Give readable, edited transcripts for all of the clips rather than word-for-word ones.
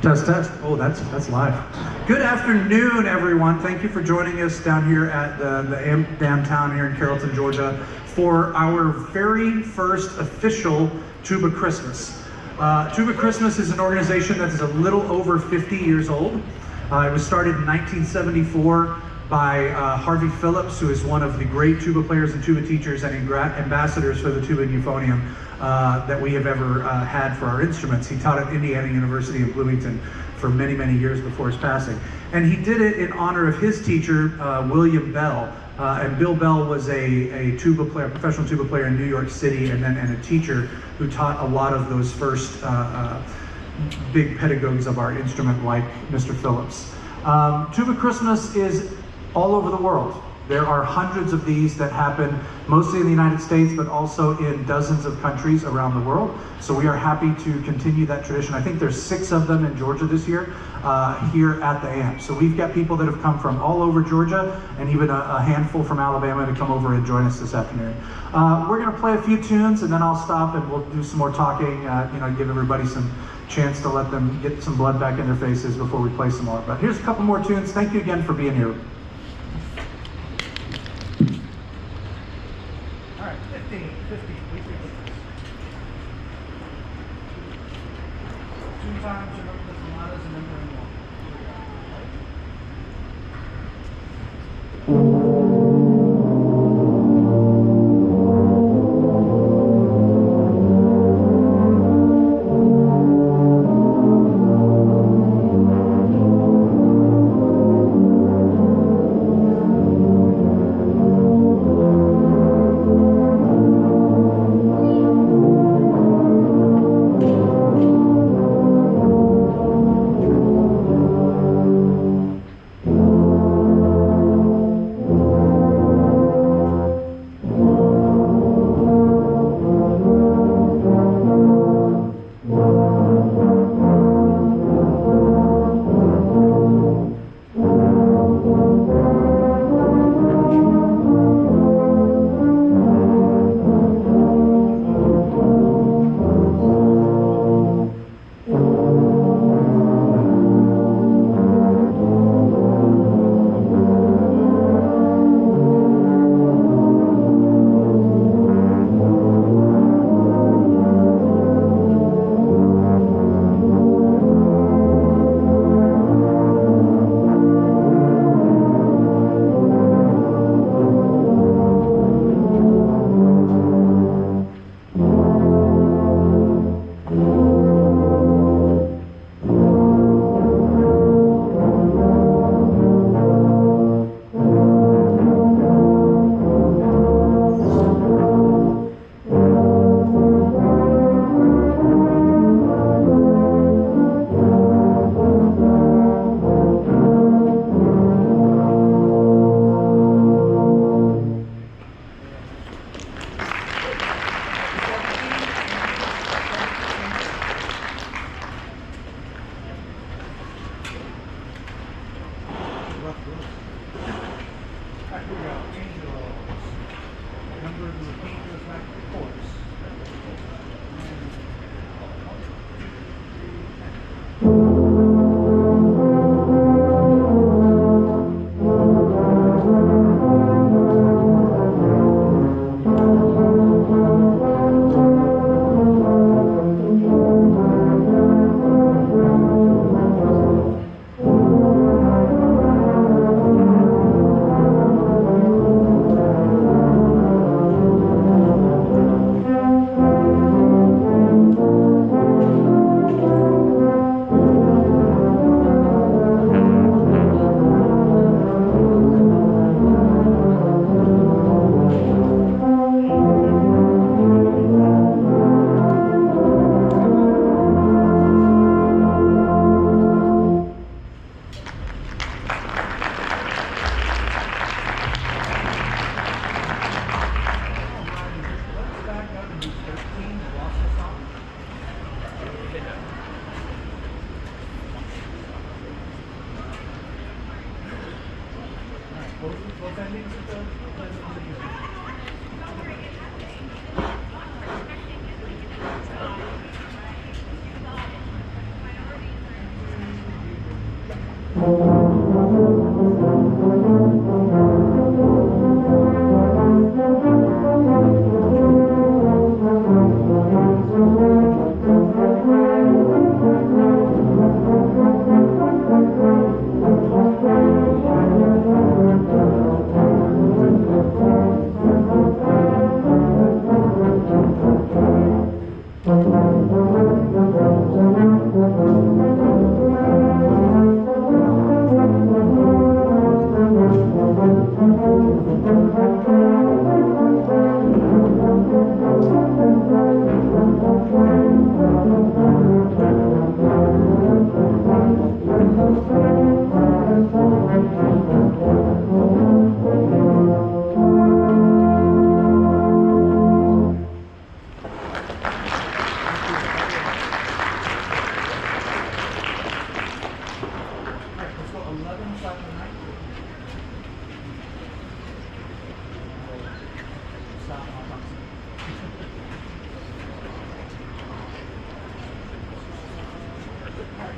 Test, test. Oh, that's live. Good afternoon, everyone. Thank you for joining us down here at the downtown here in Carrolton, Georgia, for our very first official Tubachristmas. Tubachristmas is an organization that is a little over 50 years old. It was started in 1974 by Harvey Phillips, who is one of the great tuba players and tuba teachers and ambassadors for the tuba and euphonium that we have ever had for our instruments. He taught at Indiana University in Bloomington for many, many years before his passing. And he did it in honor of his teacher, William Bell. And Bill Bell was a tuba player, professional tuba player in New York City, and a teacher who taught a lot of those first big pedagogues of our instrument, like Mr. Phillips. Tubachristmas is all over the world. There are hundreds of these that happen mostly in the United States, but also in dozens of countries around the world. So we are happy to continue that tradition. I think there's 6 of them in Georgia this year, here at the AMP. So we've got people that have come from all over Georgia, and even a handful from Alabama to come over and join us this afternoon. We're gonna play a few tunes, and then I'll stop and we'll do some more talking, give everybody some chance to let them get some blood back in their faces before we play some more. But here's a couple more tunes. Thank you again for being here. All right, 15. Two times, and then sonatas, and then we're in one.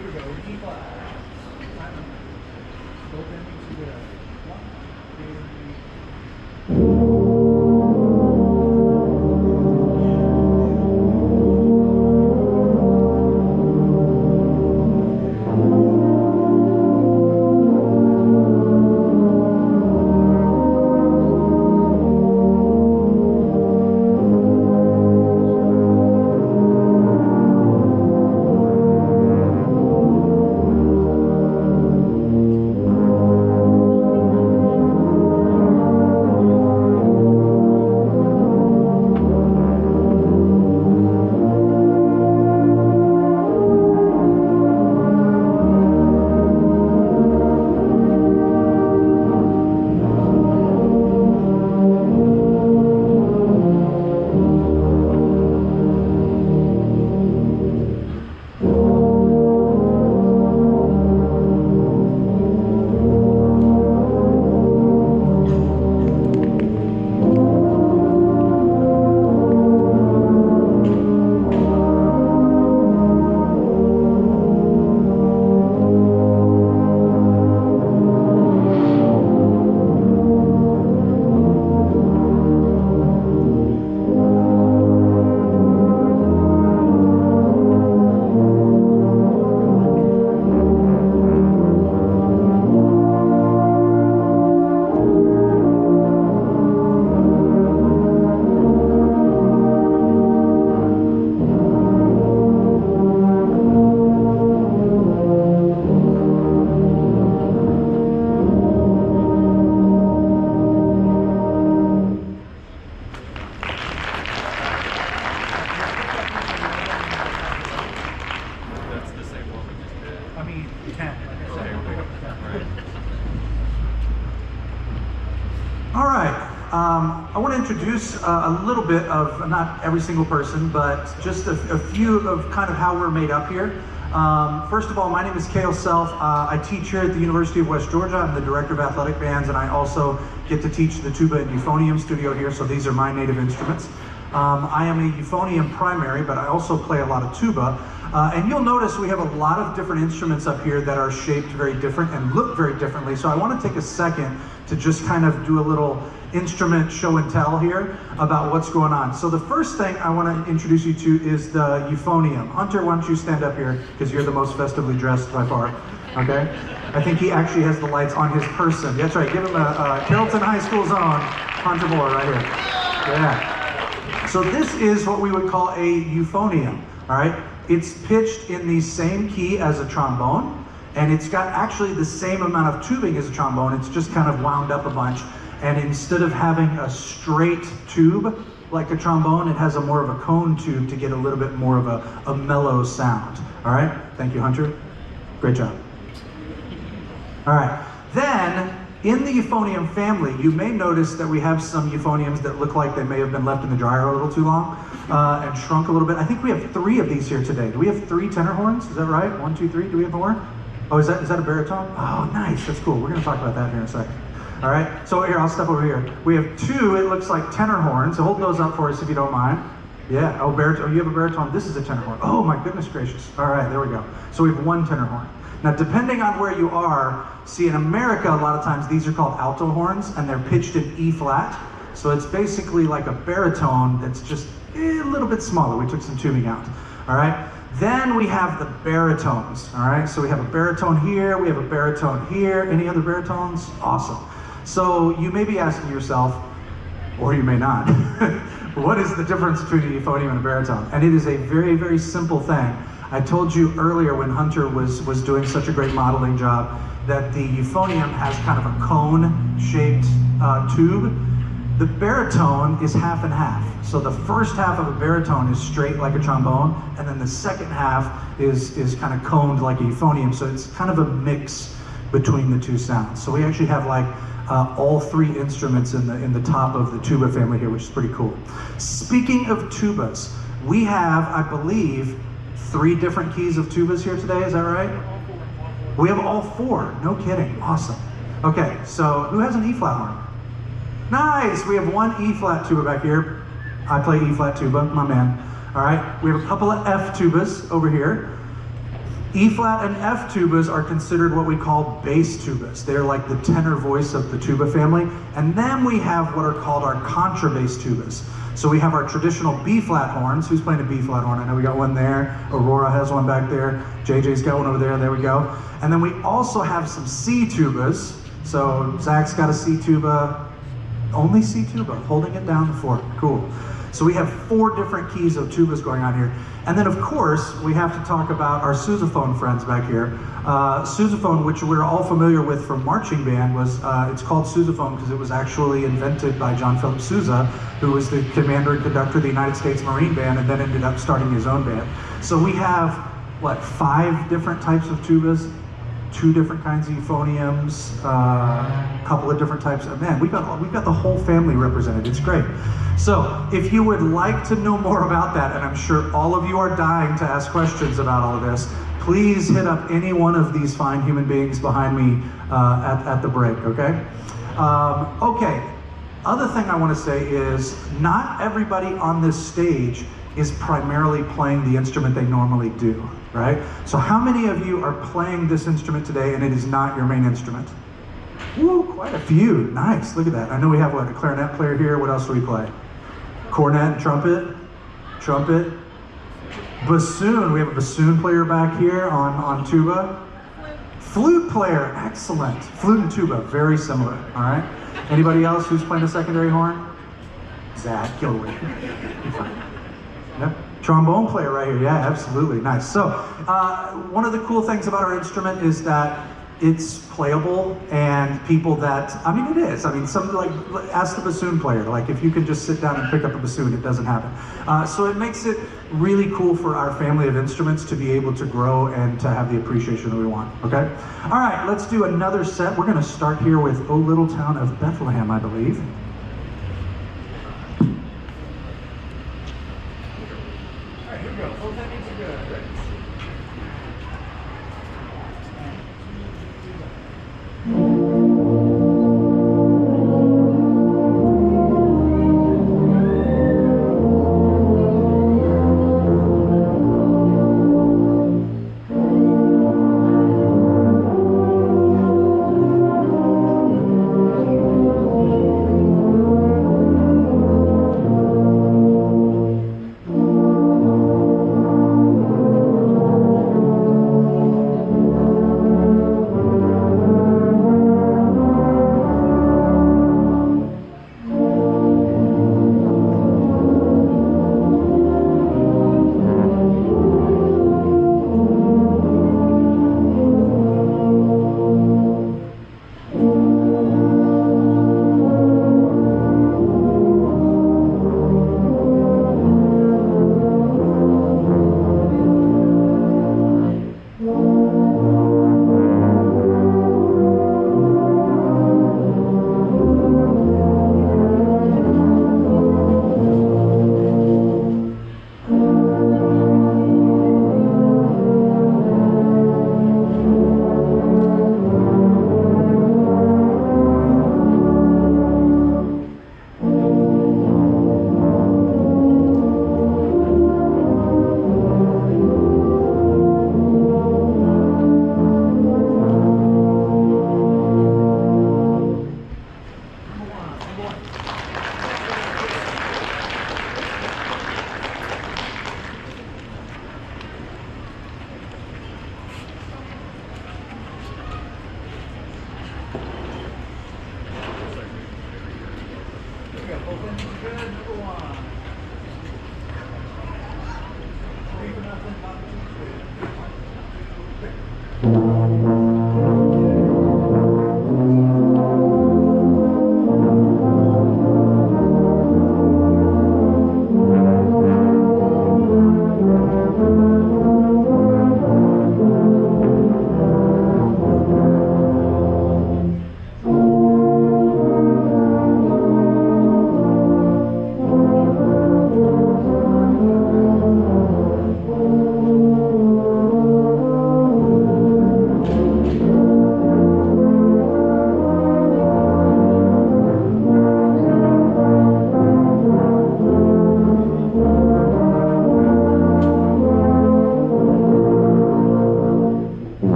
Here we go. E flat. Both endings you get a 1, 2, 3. All right, I want to introduce a little bit of, not every single person, but just a few of kind of how we're made up here. First of all, my name is Cale Self. I teach here at the University of West Georgia. I'm the director of athletic bands, and I also get to teach the tuba and euphonium studio here, so these are my native instruments. I am a euphonium primary, but I also play a lot of tuba. And you'll notice we have a lot of different instruments up here that are shaped very different and look very differently. So I want to take a second to just kind of do a little instrument show and tell here about what's going on. So the first thing I want to introduce you to is the euphonium. Hunter, why don't you stand up here, because you're the most festively dressed by far, okay? I think he actually has the lights on his person. That's right, give him a Carrolton High School's own Hunter Moore right here. Yeah. So this is what we would call a euphonium, all right? It's pitched in the same key as a trombone, and it's got actually the same amount of tubing as a trombone. It's just kind of wound up a bunch. And instead of having a straight tube like a trombone, it has a more of a cone tube to get a little bit more of a mellow sound. All right, thank you, Hunter. Great job. All right, then in the euphonium family, you may notice that we have some euphoniums that look like they may have been left in the dryer a little too long and shrunk a little bit. I think we have 3 of these here today. Do we have 3 tenor horns? Is that right? 1, 2, 3. Do we have more? Oh, is that a baritone? Oh, nice. That's cool. We're going to talk about that here in a second. All right. So here, I'll step over here. We have 2. It looks like tenor horns. So hold those up for us if you don't mind. Yeah. Oh, baritone. Oh, you have a baritone. This is a tenor horn. Oh, my goodness gracious. All right. There we go. So we have 1 tenor horn. Now, depending on where you are, see, in America, a lot of times these are called alto horns, and they're pitched in E flat. So it's basically like a baritone that's just a little bit smaller. We took some tubing out. All right. Then we have the baritones. All right. So we have a baritone here. We have a baritone here. Any other baritones? Awesome. So you may be asking yourself, or you may not, what is the difference between a euphonium and a baritone? And it is a very, very simple thing. I told you earlier when Hunter was doing such a great modeling job that the euphonium has kind of a cone-shaped tube. The baritone is half and half. So the first half of a baritone is straight like a trombone, and then the second half is kind of coned like a euphonium. So it's kind of a mix between the 2 sounds. So we actually have like all 3 instruments in the top of the tuba family here, which is pretty cool. Speaking of tubas, we have, I believe, 3 different keys of tubas here today, is that right? We have all 4, no kidding, awesome. Okay, so who has an E flat horn? Nice, we have 1 E flat tuba back here. I play E flat tuba, my man. All right, we have a couple of F tubas over here. E flat and F tubas are considered what we call bass tubas. They're like the tenor voice of the tuba family. And then we have what are called our contrabass tubas. So we have our traditional B flat horns. Who's playing a B flat horn? I know we got one there. Aurora has one back there. JJ's got one over there. There we go. And then we also have some C tubas. So Zach's got a C tuba. Only C tuba, holding it down before. Cool. So we have 4 different keys of tubas going on here. And then of course, we have to talk about our sousaphone friends back here. Sousaphone, which we're all familiar with from marching band, it's called sousaphone because it was actually invented by John Philip Sousa, who was the commander and conductor of the United States Marine Band and then ended up starting his own band. So we have, 5 different types of tubas, 2 different kinds of euphoniums, a couple of different types of, man, we've got the whole family represented. It's great. So if you would like to know more about that, and I'm sure all of you are dying to ask questions about all of this, please hit up any one of these fine human beings behind me at the break, okay? Okay, other thing I want to say is not everybody on this stage is primarily playing the instrument they normally do, right? So how many of you are playing this instrument today and it is not your main instrument? Woo, quite a few. Nice, look at that. I know we have a clarinet player here. What else do we play? Cornet and trumpet, bassoon. We have a bassoon player back here on tuba. Flute player, excellent. Flute and tuba, very similar, all right? Anybody else who's playing a secondary horn? Zach, go away. Yep. Trombone player right here, yeah, absolutely, nice. So, one of the cool things about our instrument is that it's playable, and people that, I mean, it is. I mean, ask the bassoon player, like if you can just sit down and pick up a bassoon, it doesn't happen. So it makes it really cool for our family of instruments to be able to grow and to have the appreciation that we want, okay? All right, let's do another set. We're gonna start here with O Little Town of Bethlehem, I believe.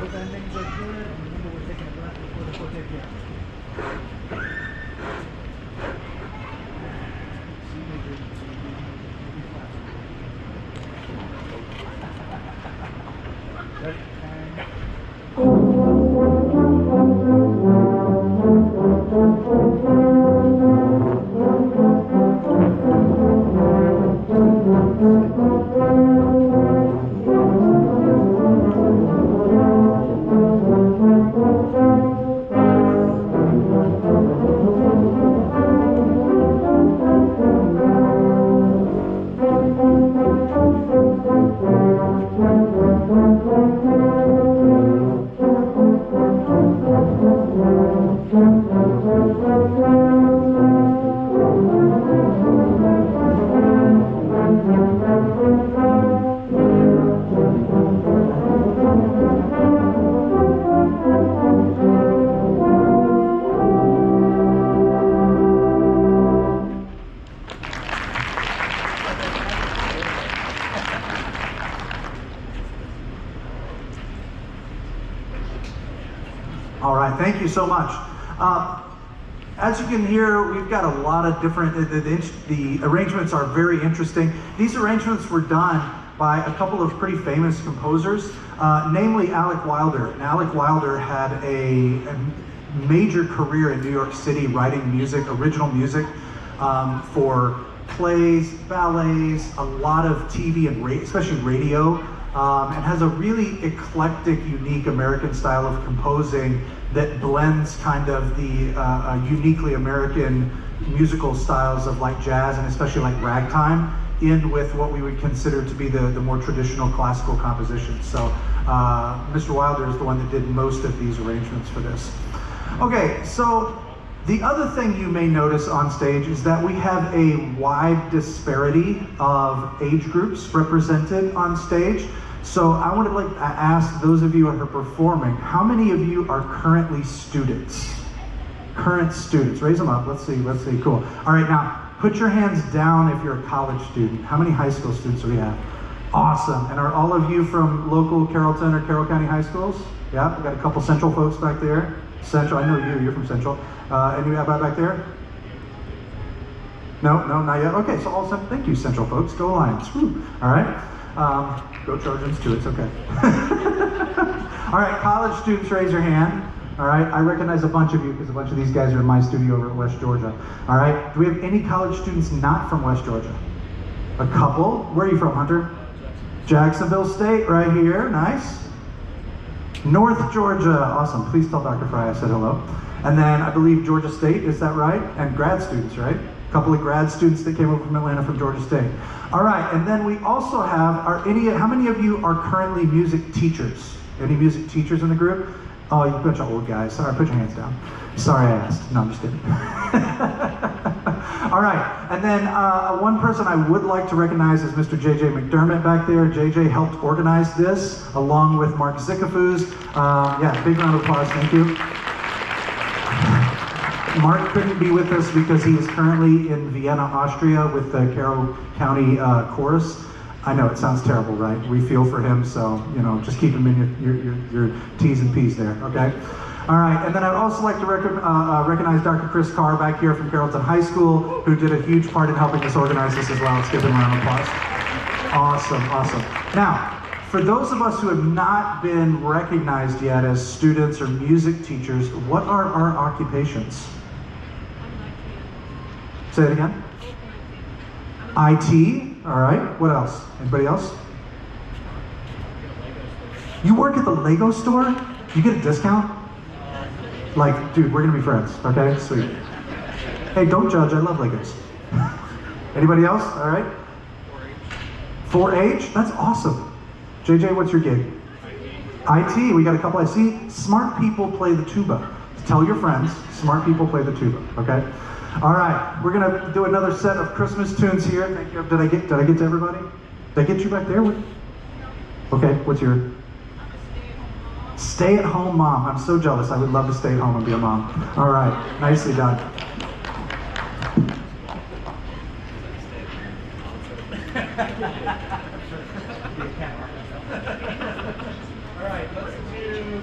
Both endings are good, and remember we're taking a breath before the forte again. Ready? All right, thank you so much. As you can hear, we've got a lot of different, the arrangements are very interesting. These arrangements were done by a couple of pretty famous composers, namely Alec Wilder. And Alec Wilder had a major career in New York City writing music, original music, for plays, ballets, a lot of TV and especially radio, and has a really eclectic, unique American style of composing that blends kind of the uniquely American musical styles of like jazz and especially like ragtime in with what we would consider to be the more traditional classical compositions. So Mr. Wilder is the one that did most of these arrangements for this. Okay, so the other thing you may notice on stage is that we have a wide disparity of age groups represented on stage. So I would like to ask those of you who are performing, how many of you are currently students? Current students, raise them up, let's see, cool. All right, now, put your hands down if you're a college student. How many high school students do we have? Awesome, and are all of you from local Carrolton or Carroll County high schools? Yeah, we got a couple Central folks back there. Central, I know you're from Central. Any back there? No, not yet. Okay, so all Central, thank you Central folks, go Lions. Woo. All right. Go Trojans too, it's okay. All right, college students, raise your hand. All right, I recognize a bunch of you because a bunch of these guys are in my studio over at West Georgia. All right, do we have any college students not from West Georgia? A couple. Where are you from, Hunter? Jacksonville State, right here, nice. North Georgia, awesome. Please tell Dr. Fry I said hello. And then I believe Georgia State, is that right? And grad students, right? A couple of grad students that came over from Atlanta from Georgia State. All right, and then we also have, how many of you are currently music teachers? Any music teachers in the group? Oh, you bunch of old guys. All right, put your hands down. Sorry I asked. No, I'm just kidding. All right, and then one person I would like to recognize is Mr. JJ McDermott back there. JJ helped organize this along with Mark Zickafuz. Yeah, big round of applause, thank you. Mark couldn't be with us because he is currently in Vienna, Austria with the Carroll County Chorus. I know it sounds terrible, right? We feel for him, so just keep him in your T's and P's there, okay? All right, and then I'd also like to recognize Dr. Chris Carr back here from Carrollton High School, who did a huge part in helping us organize this as well. Let's give him a round of applause. Awesome. Now, for those of us who have not been recognized yet as students or music teachers, what are our occupations? Say it again. IT, all right. What else? Anybody else? You work at the Lego store? You get a discount? Like, dude, we're gonna be friends, okay? Sweet. Hey, don't judge, I love Legos. Anybody else? All right. 4-H, that's awesome. JJ, what's your gig? IT, we got a couple. I see smart people play the tuba. Tell your friends, smart people play the tuba, okay? All right, we're gonna do another set of Christmas tunes here. Thank you. Did I get to everybody? Did I get you back there? Okay, what's your? Stay-at-home mom. I'm so jealous. I would love to stay at home and be a mom. All right, nicely done. All right, let's do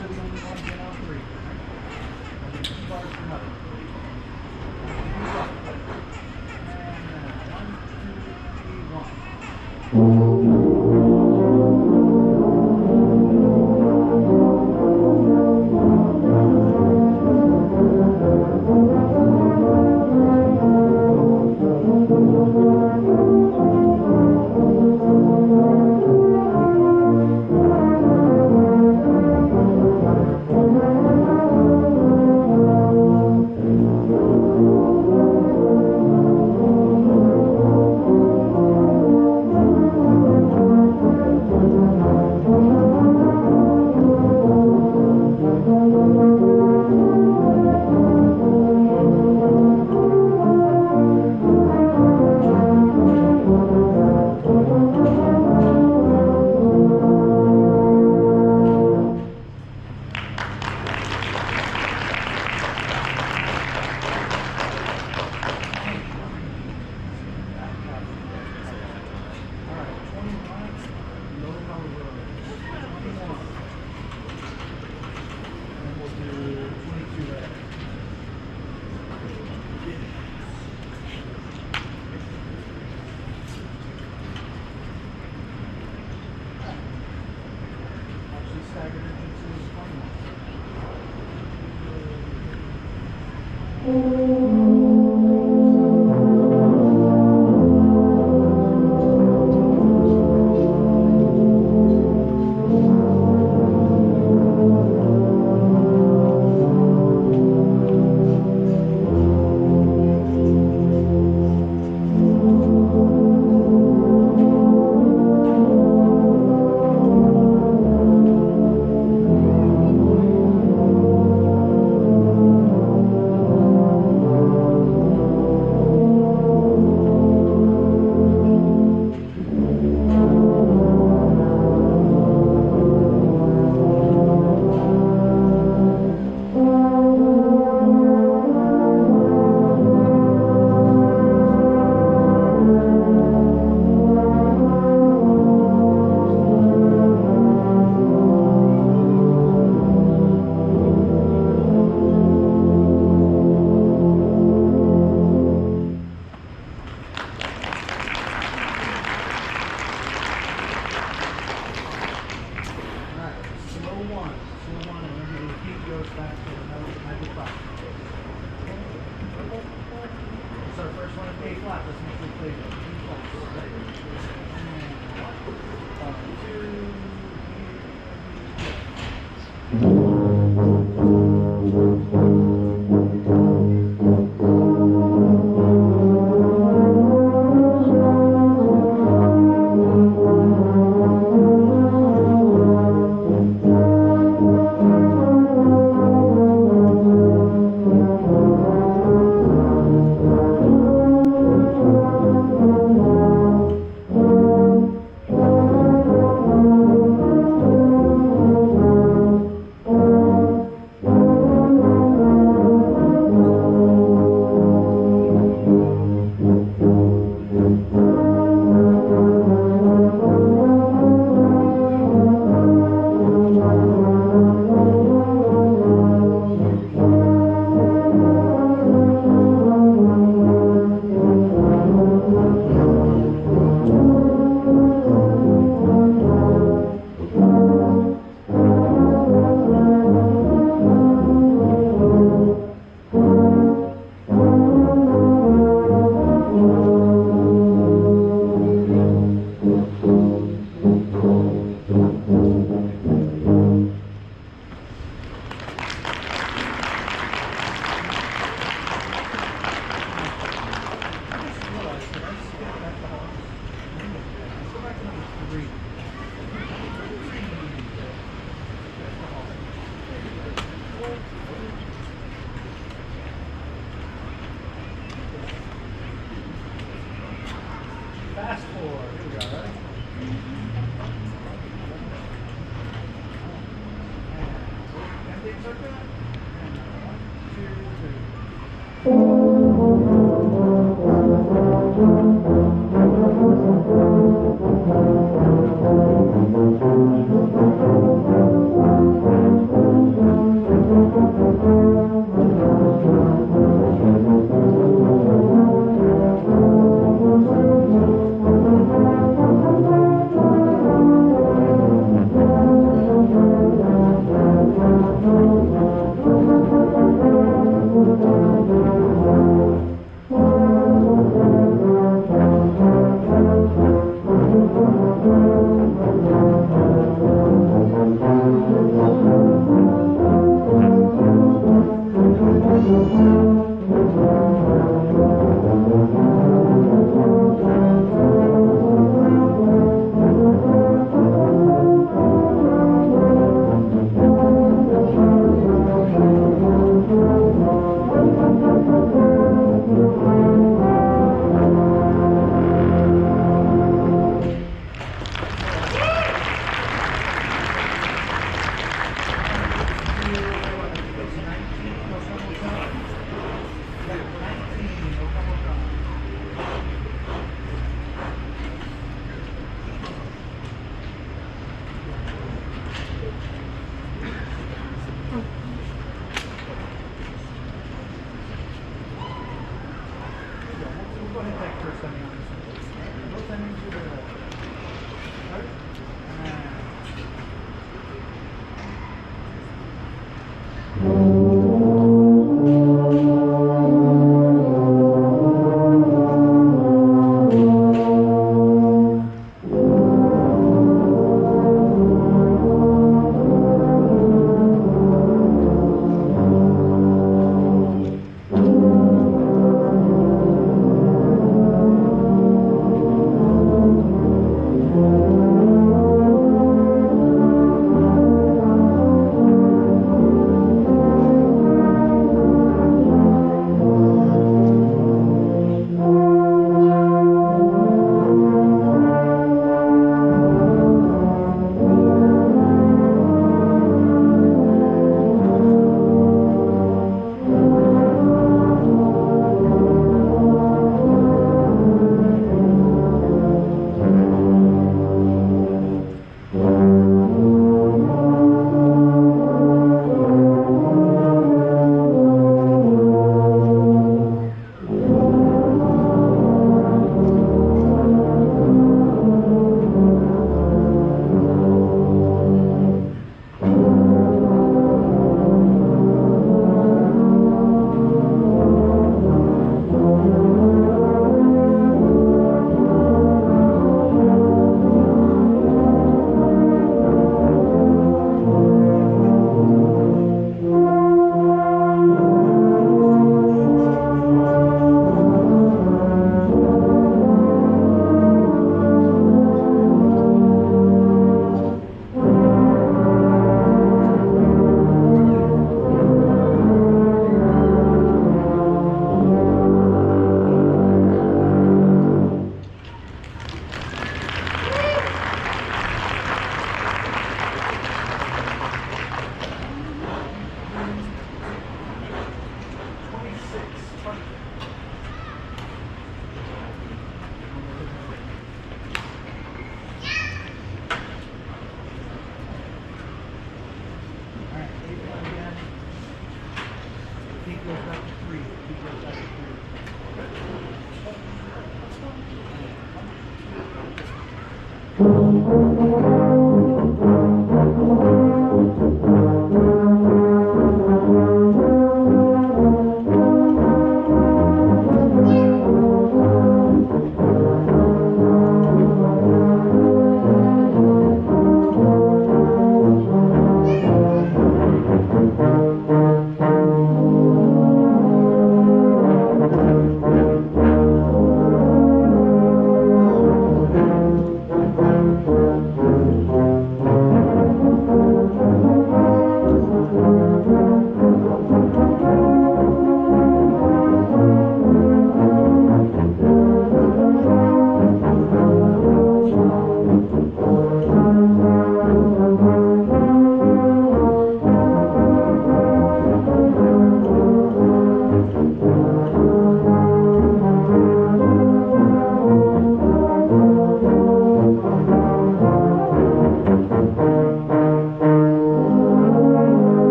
are the only ones in on 3. Start another.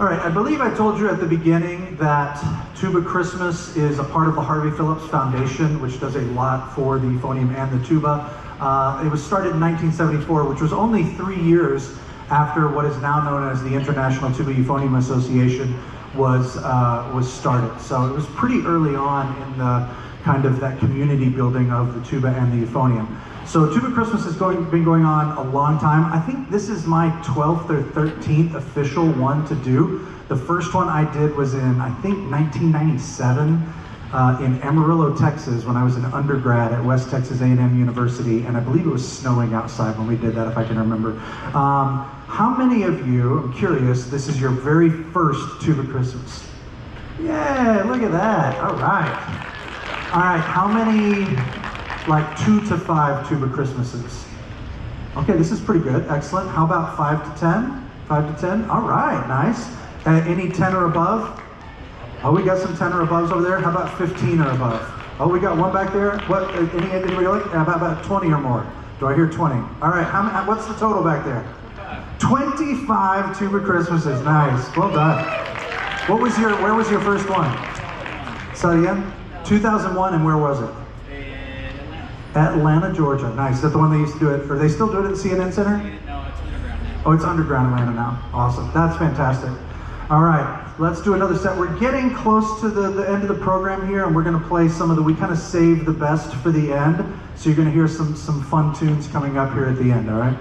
All right, I believe I told you at the beginning that Tubachristmas is a part of the Harvey Phillips Foundation, which does a lot for the euphonium and the tuba. It was started in 1974, which was only 3 years after what is now known as the International Tuba Euphonium Association was started. So it was pretty early on in the kind of that community building of the tuba and the euphonium. So Tubachristmas has been going on a long time. I think this is my 12th or 13th official one to do. The first one I did was in, I think, 1997 in Amarillo, Texas, when I was an undergrad at West Texas A&M University, and I believe it was snowing outside when we did that, if I can remember. How many of you, I'm curious, this is your very first Tubachristmas? Yeah, look at that, all right. All right, how many, like 2 to 5 Tubachristmases? Okay, this is pretty good, excellent. How about 5 to 10? 5 to 10, all right, nice. Any 10 or above? Oh, we got some 10 or above over there. How about 15 or above? Oh, we got one back there. What, anybody like? About 20 or more. Do I hear 20? All right, what's the total back there? 25 Tubachristmases, nice, well done. Where was your first one? Say it again? 2001, and where was it? Atlanta, Georgia. Nice. Is that the one they used to do it? Are they still doing it at the CNN Center? No, it's underground now. Oh, it's underground Atlanta now. Awesome. That's fantastic. All right, let's do another set. We're getting close to the end of the program here, and we're going to play some of we kind of saved the best for the end. So you're going to hear some fun tunes coming up here at the end, all right?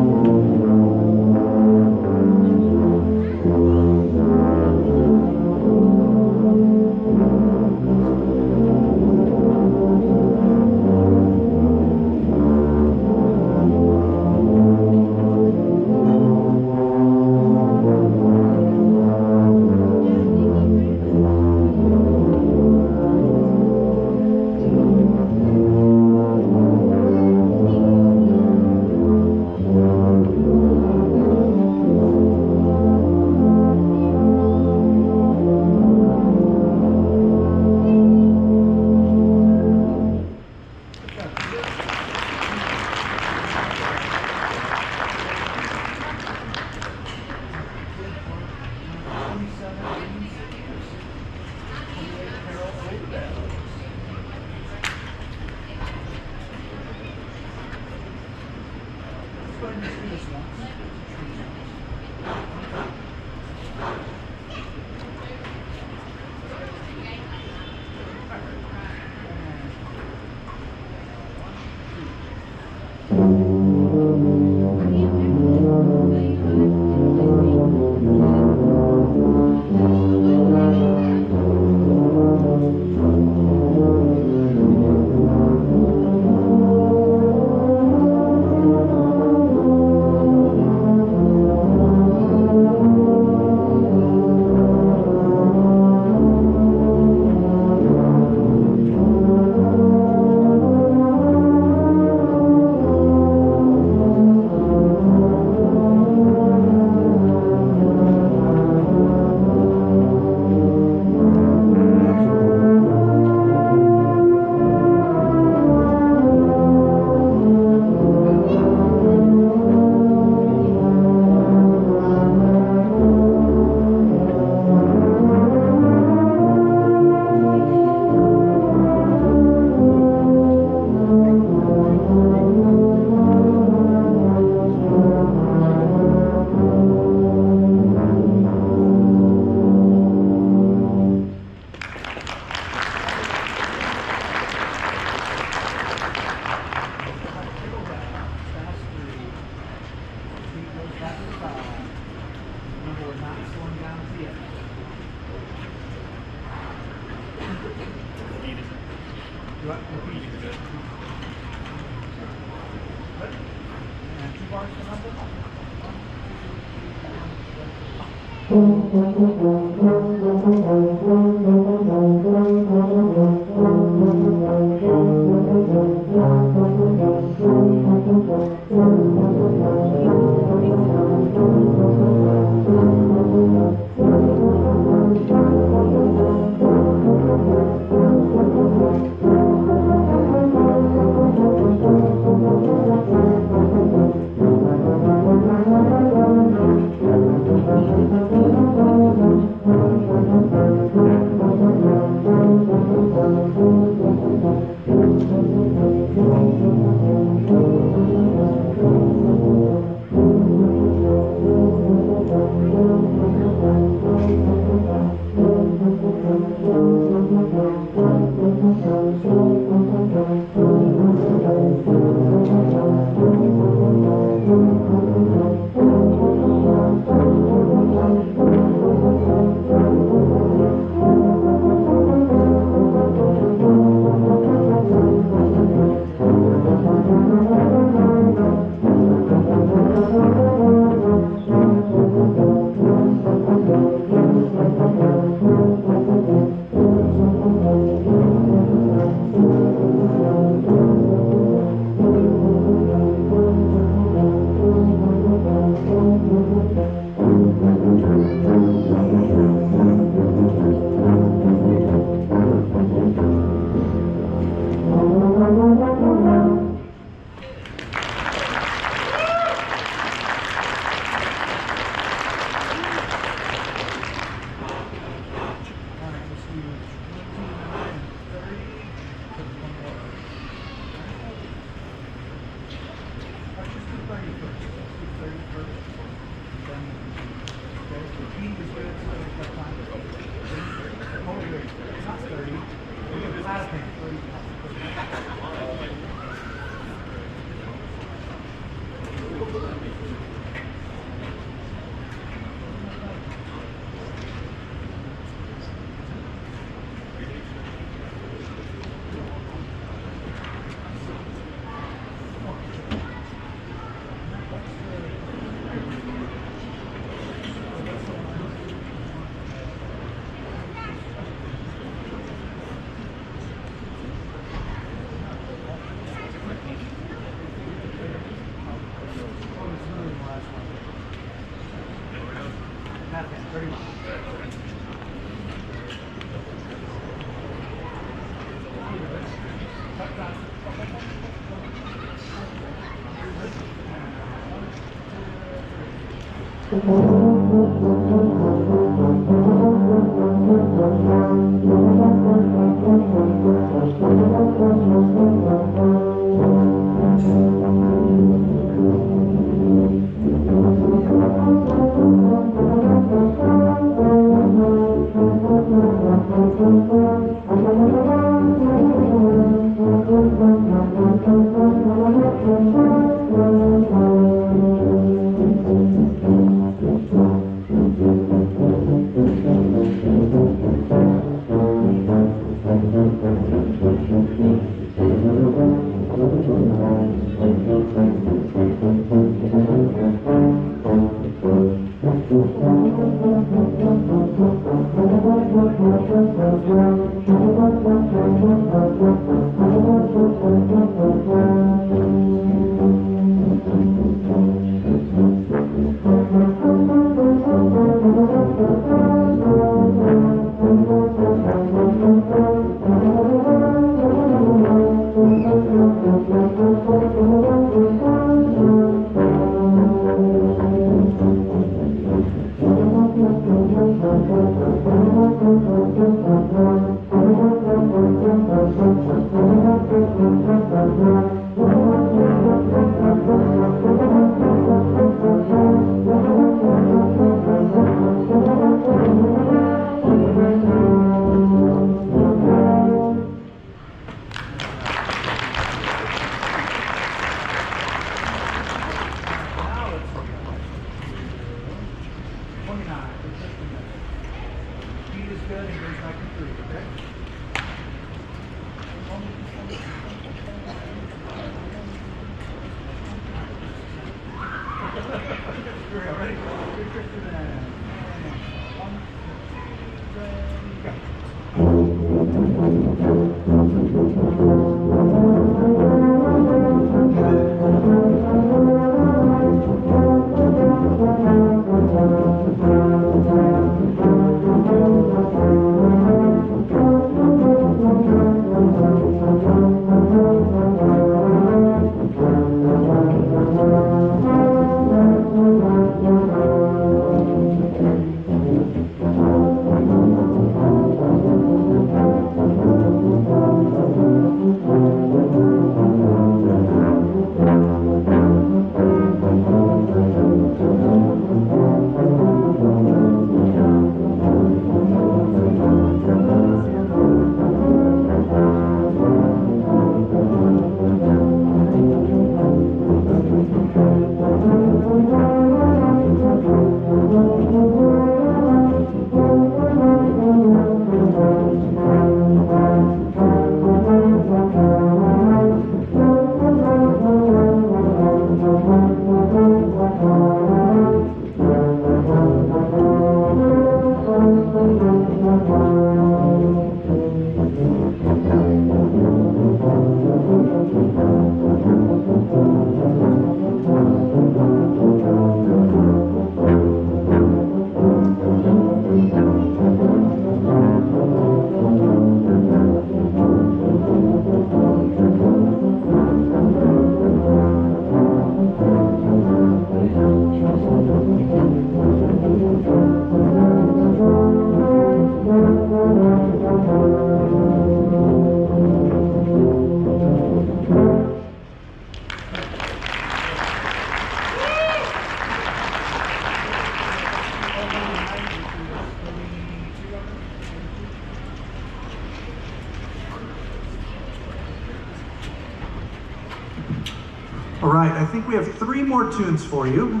All right, I think we have 3 more tunes for you.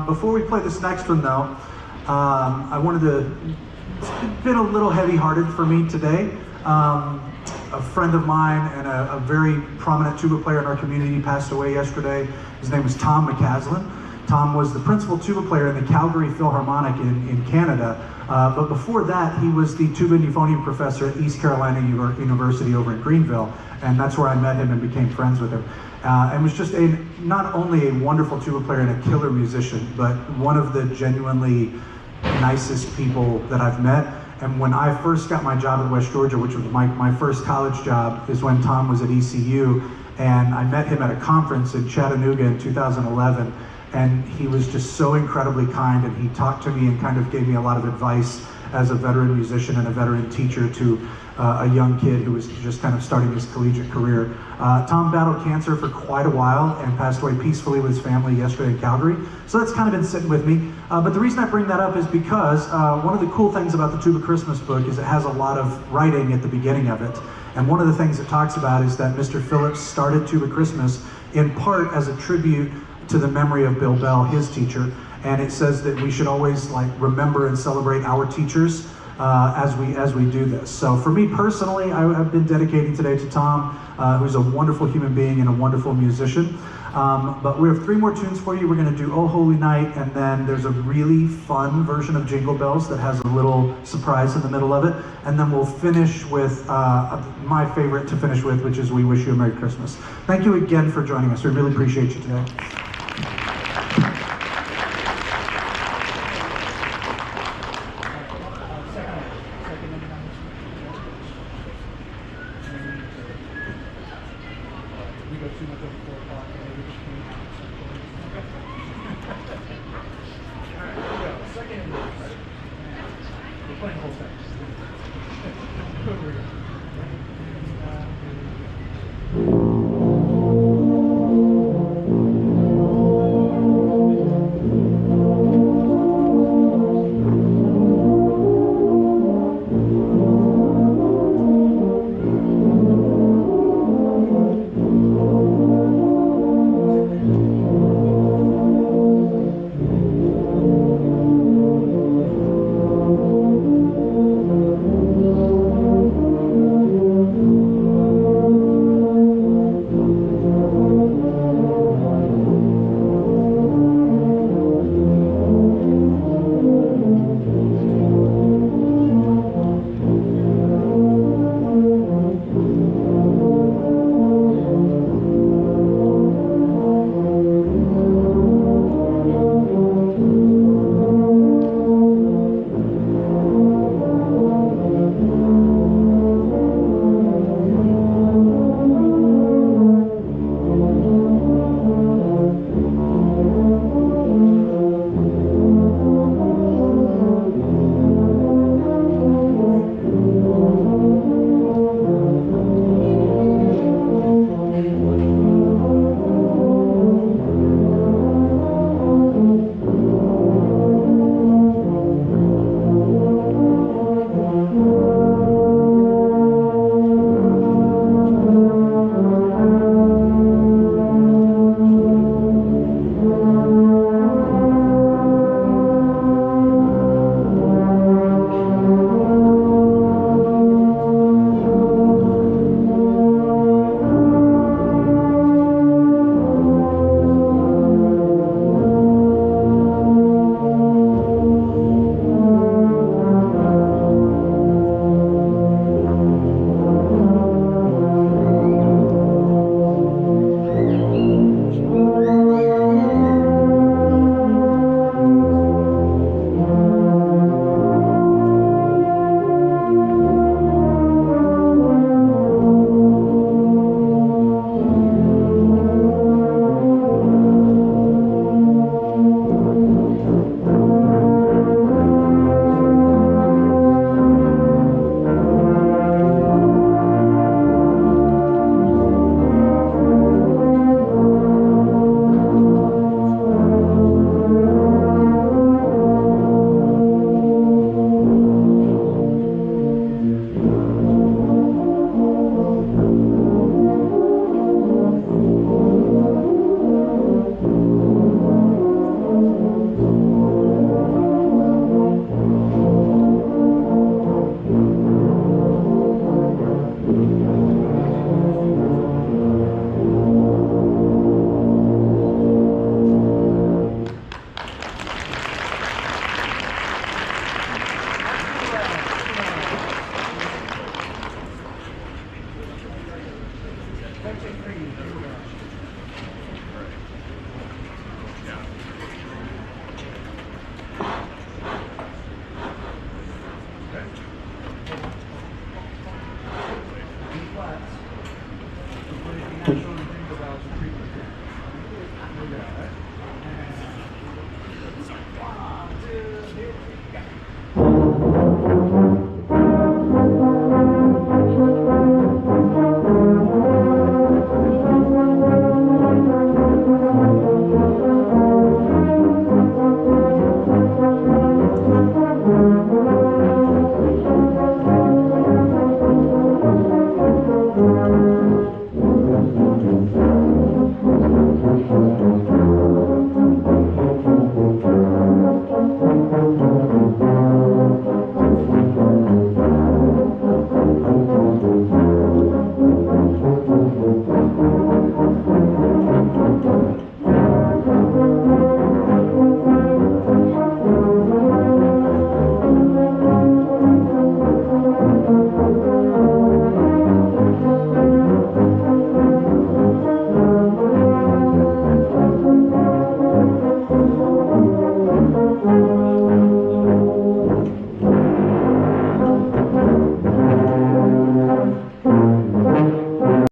Before we play this next one though, I wanted to, it's been a little heavy-hearted for me today. A friend of mine and a very prominent tuba player in our community passed away yesterday. His name was Tom McCaslin. Tom was the principal tuba player in the Calgary Philharmonic in Canada. But before that, he was the tuba and euphonium professor at East Carolina University over in Greenville. And that's where I met him and became friends with him. And was just not only a wonderful tuba player and a killer musician, but one of the genuinely nicest people that I've met. And when I first got my job at West Georgia, which was my first college job, is when Tom was at ECU. And I met him at a conference in Chattanooga in 2011. And he was just so incredibly kind, and he talked to me and kind of gave me a lot of advice as a veteran musician and a veteran teacher to a young kid who was just kind of starting his collegiate career. Tom battled cancer for quite a while and passed away peacefully with his family yesterday in Calgary. So that's kind of been sitting with me. But the reason I bring that up is because one of the cool things about the Tubachristmas book is it has a lot of writing at the beginning of it. And one of the things it talks about is that Mr. Phillips started Tubachristmas in part as a tribute to the memory of Bill Bell, his teacher. And it says that we should always remember and celebrate our teachers as we do this. So for me personally, I've been dedicating today to Tom, who's a wonderful human being and a wonderful musician. But we have 3 more tunes for you. We're going to do Oh Holy Night, and then there's a really fun version of Jingle Bells that has a little surprise in the middle of it. And then we'll finish with my favorite to finish with, which is We Wish You a Merry Christmas. Thank you again for joining us. We really appreciate you today. We're playing the whole thing.